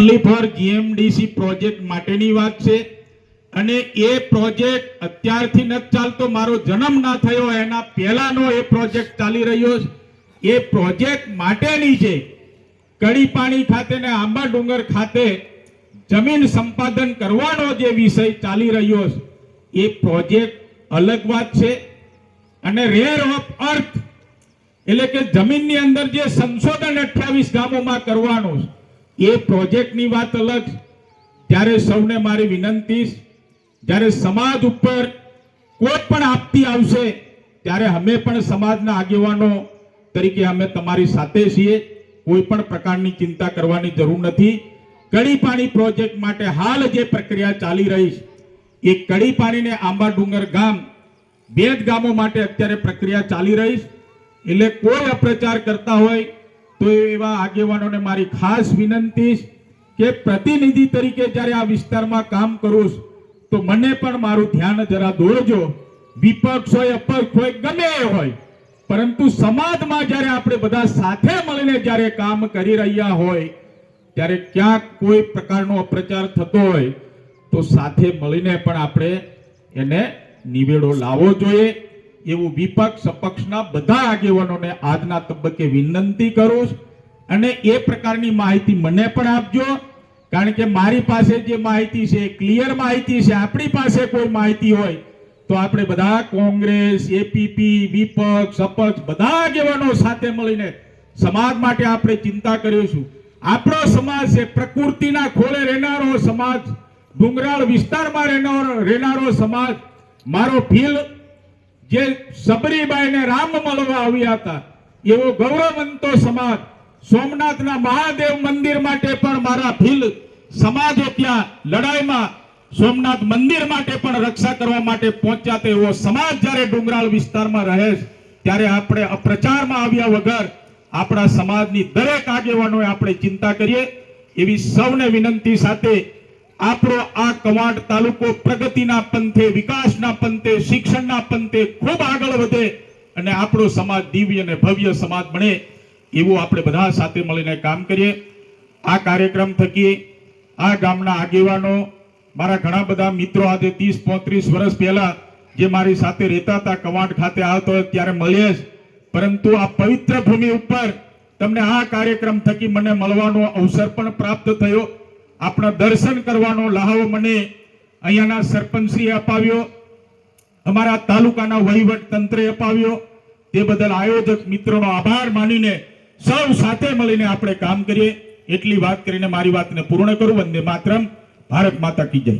Four GMDC project માટેની વાત છે અને એ પ્રોજેક્ટ અત્યારથી નથી ચાલતો, મારો જન્મ ના થયો એના પહેલાનો એ પ્રોજેક્ટ ચાલી રહ્યો છે. એ પ્રોજેક્ટ માટેની છે. કડીપાણી ખાતે ને આંબા ડુંગર ખાતે જમીન સંપાદન કરવાનો જે વિષય ચાલી રહ્યો છે એ પ્રોજેક્ટ અલગ વાત છે અને રેર ઓફ અર્થ એટલે કે જમીનની અંદર જે સંશોધન 28 ગામોમાં કરવાનું એ પ્રોજેક્ટની વાત અલગ. ત્યારે સૌને મારી વિનંતી, જ્યારે સમાજ ઉપર કોઈ પણ આપતી આવશે ત્યારે અમે પણ સમાજના આગેવાનો તરીકે અમે તમારી સાથે છીએ. કોઈ પણ પ્રકારની ચિંતા કરવાની જરૂર નથી. કડીપાણી પ્રોજેક્ટ માટે હાલ જે પ્રક્રિયા ચાલી રહી છે એ કડીપાણી ને આંબા ડુંગર ગામ બે જ ગામો માટે અત્યારે પ્રક્રિયા ચાલી રહી છે. એટલે કોઈ અપ્રચાર કરતા હોય તો એવા આગેવાનોને મારી ખાસ વિનંતી કે પ્રતિનિધિ તરીકે જ્યારે આ વિસ્તારમાં કામ કરું તો મને પણ મારું ધ્યાન જરા દોરજો. વિપક્ષ હોય અપક્ષ હોય ગમે એ હોય, પરંતુ સમાજમાં જ્યારે આપણે બધા સાથે મળીને જ્યારે કામ કરી રહ્યા હોય ત્યારે ક્યાંક કોઈ પ્રકારનો અપ્રચાર થતો હોય તો સાથે મળીને પણ આપણે એને નિવેડો લાવવો જોઈએ. એવું વિપક્ષ અપક્ષના બધા આગેવાનોને આજના તબક્કે વિનંતી કરું અને એ પ્રકારની માહિતી મને પણ આપજો. કારણ કે મારી પાસે જે માહિતી છે ક્લિયર માહિતી છે. આપણી પાસે કોઈ માહિતી હોય તો આપણે બધા કોંગ્રેસ, એપીપી, વિપક્ષ, અપક્ષ બધા આગેવાનો સાથે મળીને સમાજ માટે આપણે ચિંતા કરીશું. આપણો સમાજ છે પ્રકૃતિના ખોળે રહેનારો સમાજ, ડુંગરાળ વિસ્તારમાં રહેનારો સમાજ. મારો ફીલ જે સબરીબાઈને રામ મળવા આવ્યા હતા એવો ગૌરવવંતો સમાજ, સોમનાથના મહાદેવ મંદિર માટે પણ મારા ભીલ સમાજો ત્યાં લડાઈમાં સોમનાથ મંદિર માટે પણ રક્ષા કરવા માટે પહોંચ્યા એવો સમાજ જ્યારે ડુંગરાળ વિસ્તારમાં રહે ત્યારે આપણે અપ્રચારમાં આવ્યા વગર આપણા સમાજની દરેક આગેવાનોએ આપણે ચિંતા કરીએ એવી સૌને વિનંતી સાથે આપણો આ કવાંટ તાલુકો પ્રગતિના પંથે, વિકાસના પંથે, શિક્ષણના પંથે ખૂબ આગળ વધે અને આપણો સમાજ દિવ્ય અને ભવ્ય સમાજ બને એવું આપણે બધા સાથે મળીને કામ કરીએ. આ કાર્યક્રમ થકી આ ગામના આગેવાનો, મારા ઘણા બધા મિત્રો આજે 30-35 વર્ષ પહેલા જે મારી સાથે રહેતા હતા, કવાંટ ખાતે આવતો ત્યારે મળીએ, પરંતુ આ પવિત્ર ભૂમિ ઉપર તમને આ કાર્યક્રમ થકી મને મળવાનો અવસર પણ પ્રાપ્ત થયો. આપણા દર્શન કરવાનો લહાવો મને અહીંયાના સરપંચશ્રીએ અપાવ્યો, અમારા તાલુકાના વહીવટ તંત્રે અપાવ્યો. તે બદલ આયોજક મિત્રોનો આભાર માનીને સૌ સાથે મળીને આપણે કામ કરીએ એટલી વાત કરીને મારી વાતને પૂર્ણ કરું. વંદે માતરમ. ભારત માતા કી જય.